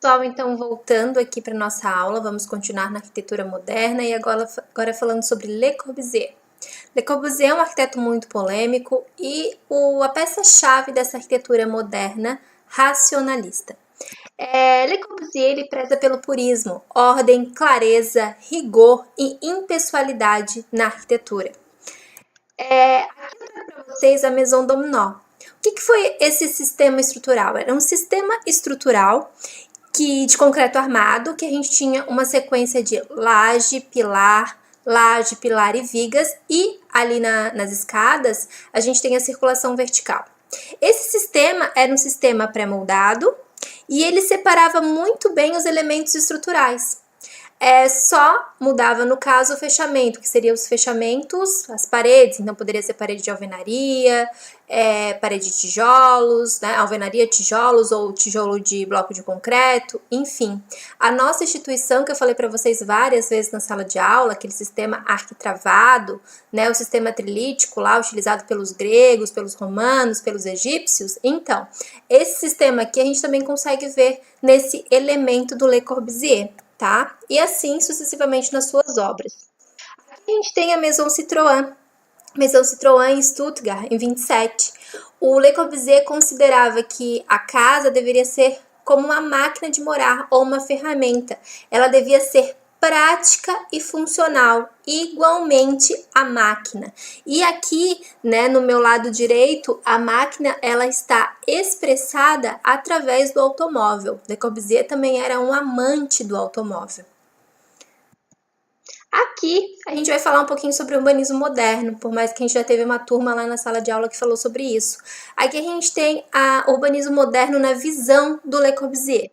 Pessoal, então voltando aqui para nossa aula, vamos continuar na arquitetura moderna e agora falando sobre Le Corbusier. Le Corbusier é um arquiteto muito polêmico e a peça-chave dessa arquitetura moderna racionalista. Le Corbusier ele preza pelo purismo, ordem, clareza, rigor e impessoalidade na arquitetura. Aqui eu trago para vocês a Maison Dominó. O que foi esse sistema estrutural? Era um sistema estrutural de concreto armado, que a gente tinha uma sequência de laje, pilar e vigas, e ali nas escadas a gente tem a circulação vertical. Esse sistema era um sistema pré-moldado e ele separava muito bem os elementos estruturais. Só mudava, no caso, o fechamento, que seriam os fechamentos, as paredes, então poderia ser parede de alvenaria, parede de tijolos, né? Alvenaria, tijolos ou tijolo de bloco de concreto, enfim. A nossa instituição, que eu falei para vocês várias vezes na sala de aula, aquele sistema arquitravado, né? O sistema trilítico lá, utilizado pelos gregos, pelos romanos, pelos egípcios, então, esse sistema aqui a gente também consegue ver nesse elemento do Le Corbusier. Tá? E assim sucessivamente nas suas obras. Aqui a gente tem a Maison Citroën em Stuttgart, em 27. O Le Corbusier considerava que a casa deveria ser como uma máquina de morar ou uma ferramenta. Ela devia ser prática e funcional, igualmente a máquina. E aqui, né, no meu lado direito, a máquina ela está expressada através do automóvel. Le Corbusier também era um amante do automóvel. Aqui a gente vai falar um pouquinho sobre urbanismo moderno, por mais que a gente já teve uma turma lá na sala de aula que falou sobre isso. Aqui a gente tem o urbanismo moderno na visão do Le Corbusier.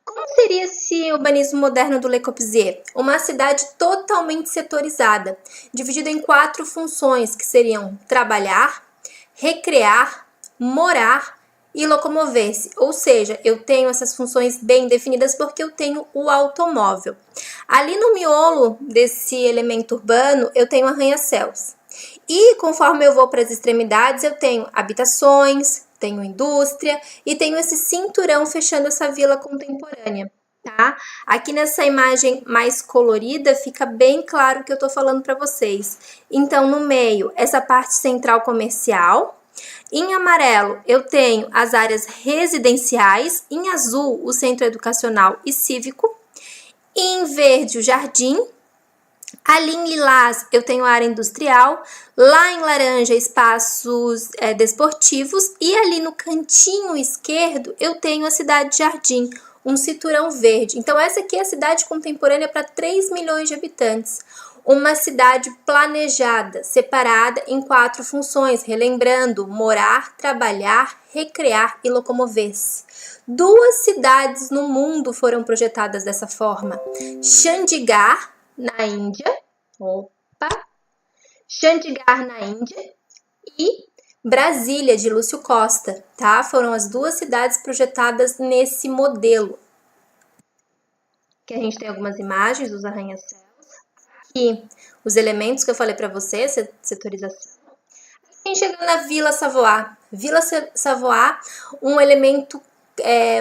Como seria esse urbanismo moderno do Le Corbusier? Uma cidade totalmente setorizada, dividida em 4 funções, que seriam trabalhar, recrear, morar e locomover-se. Ou seja, eu tenho essas funções bem definidas porque eu tenho o automóvel. Ali no miolo desse elemento urbano, eu tenho arranha-céus. E conforme eu vou para as extremidades, eu tenho habitações, tenho indústria e tenho esse cinturão fechando essa vila contemporânea, tá? Aqui nessa imagem mais colorida fica bem claro o que eu tô falando para vocês. Então, no meio, essa parte central comercial. Em amarelo, eu tenho as áreas residenciais. Em azul, o centro educacional e cívico. Em verde, o jardim. Ali em lilás eu tenho a área industrial, lá em laranja espaços desportivos e ali no cantinho esquerdo eu tenho a cidade jardim, um cinturão verde. Então essa aqui é a cidade contemporânea para 3 milhões de habitantes. Uma cidade planejada, separada em 4 funções, relembrando, morar, trabalhar, recrear e locomover-se. 2 cidades no mundo foram projetadas dessa forma. Chandigarh, na Índia, Chandigarh na Índia e Brasília, de Lúcio Costa, tá? Foram as 2 cidades projetadas nesse modelo. Aqui a gente tem algumas imagens dos arranha-céus. Aqui, os elementos que eu falei para vocês, setorização. Aqui a gente chega na Vila Savoy. Vila Savoy, um elemento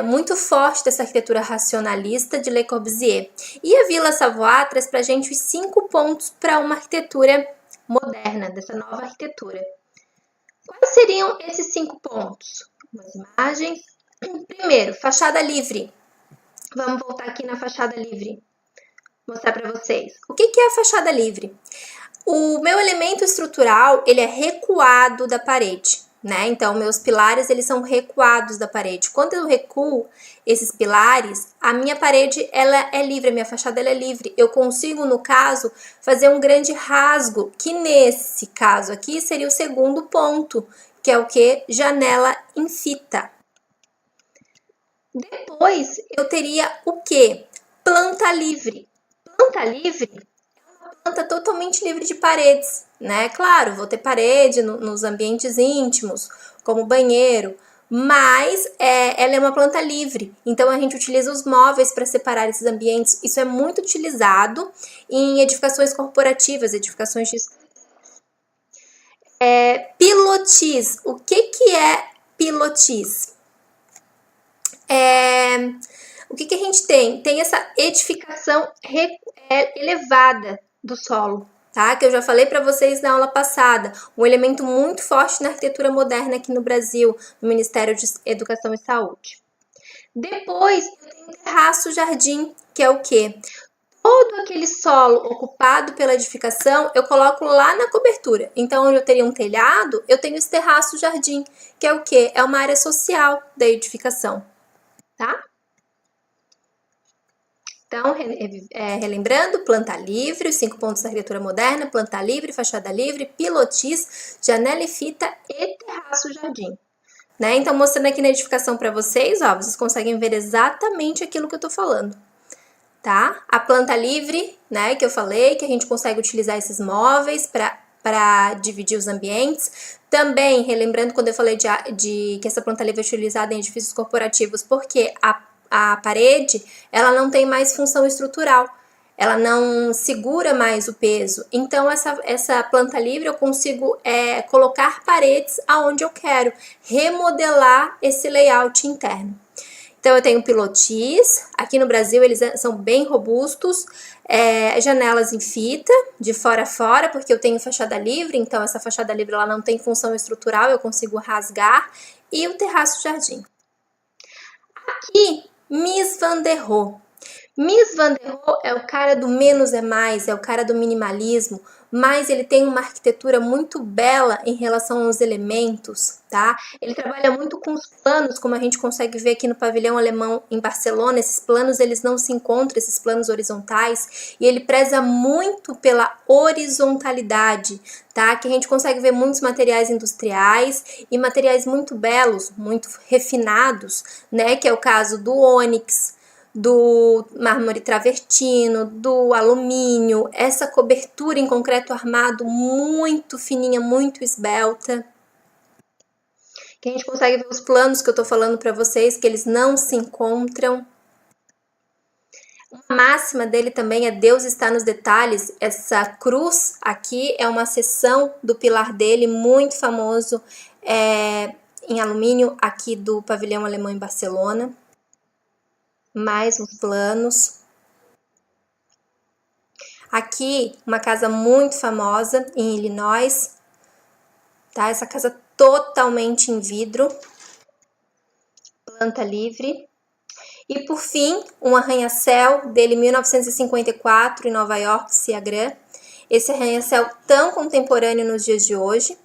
muito forte dessa arquitetura racionalista de Le Corbusier. E a Vila Savoy traz para a gente os 5 pontos para uma arquitetura moderna, dessa nova arquitetura. Quais seriam esses 5 pontos? Algumas imagens. Primeiro, fachada livre. Vamos voltar aqui na fachada livre. Mostrar para vocês. O que é a fachada livre? O meu elemento estrutural, ele é recuado da parede. Né? Então, meus pilares, eles são recuados da parede. Quando eu recuo esses pilares, a minha parede, ela é livre, a minha fachada, ela é livre. Eu consigo, no caso, fazer um grande rasgo, que nesse caso aqui seria o segundo ponto, que é o que? Janela em fita. Depois, eu teria o que? Planta livre. Planta livre é uma planta totalmente livre de paredes, né? Claro, vou ter parede nos ambientes íntimos, como banheiro, mas ela é uma planta livre. Então, a gente utiliza os móveis para separar esses ambientes. Isso é muito utilizado em edificações corporativas, edificações de... Pilotis. O que é pilotis? O que a gente tem? Tem essa edificação elevada do solo, tá? Que eu já falei para vocês na aula passada, um elemento muito forte na arquitetura moderna aqui no Brasil, no Ministério de Educação e Saúde. Depois, eu tenho terraço-jardim, que é o quê? Todo aquele solo ocupado pela edificação, eu coloco lá na cobertura. Então, onde eu teria um telhado, eu tenho esse terraço-jardim, que é o quê? É uma área social da edificação, tá? Então, relembrando, planta livre, os 5 pontos da arquitetura moderna, planta livre, fachada livre, pilotis, janela e fita e terraço-jardim. Né? Então, mostrando aqui na edificação para vocês, ó, vocês conseguem ver exatamente aquilo que eu tô falando. Tá? A planta livre, né, que eu falei, que a gente consegue utilizar esses móveis para dividir os ambientes. Também, relembrando quando eu falei que essa planta livre é utilizada em edifícios corporativos, porque a parede, ela não tem mais função estrutural, ela não segura mais o peso. Então, essa planta livre eu consigo colocar paredes aonde eu quero, remodelar esse layout interno. Então, eu tenho pilotis, aqui no Brasil eles são bem robustos, janelas em fita, de fora a fora, porque eu tenho fachada livre, então essa fachada livre ela não tem função estrutural, eu consigo rasgar, e o terraço-jardim. Aqui, Mies van der Rohe. Mies van der Rohe é o cara do menos é mais, é o cara do minimalismo, mas ele tem uma arquitetura muito bela em relação aos elementos, tá? Ele trabalha muito com os planos, como a gente consegue ver aqui no pavilhão alemão em Barcelona. Esses planos, eles não se encontram, esses planos horizontais, e ele preza muito pela horizontalidade, tá? Que a gente consegue ver muitos materiais industriais e materiais muito belos, muito refinados, né? Que é o caso do ônix, do mármore travertino, do alumínio, essa cobertura em concreto armado muito fininha, muito esbelta. Que a gente consegue ver os planos que eu tô falando para vocês, que eles não se encontram. Uma máxima dele também é Deus está nos detalhes. Essa cruz aqui é uma seção do pilar dele, muito famoso, em alumínio, aqui do pavilhão alemão em Barcelona. Mais uns planos. Aqui, uma casa muito famosa em Illinois, tá? Essa casa totalmente em vidro, planta livre. E por fim, um arranha-céu dele 1954 em Nova York, Ciagrã. Esse arranha-céu tão contemporâneo nos dias de hoje,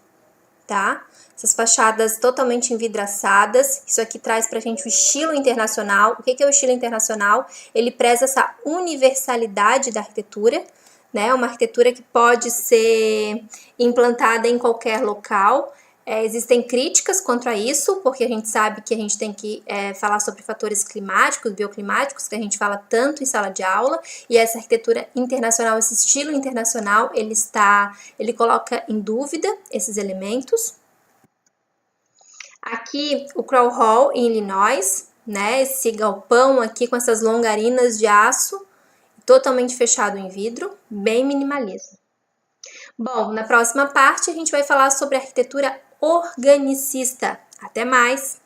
tá? Essas fachadas totalmente envidraçadas. Isso aqui traz pra gente o estilo internacional. O que é o estilo internacional? Ele preza essa universalidade da arquitetura, né? Uma arquitetura que pode ser implantada em qualquer local. Existem críticas contra isso, porque a gente sabe que a gente tem que falar sobre fatores climáticos, bioclimáticos, que a gente fala tanto em sala de aula, e essa arquitetura internacional, esse estilo internacional, ele coloca em dúvida esses elementos. Aqui o Crow Hall em Illinois, né? Esse galpão aqui com essas longarinas de aço, totalmente fechado em vidro, bem minimalista. Bom, na próxima parte a gente vai falar sobre arquitetura organicista. Até mais!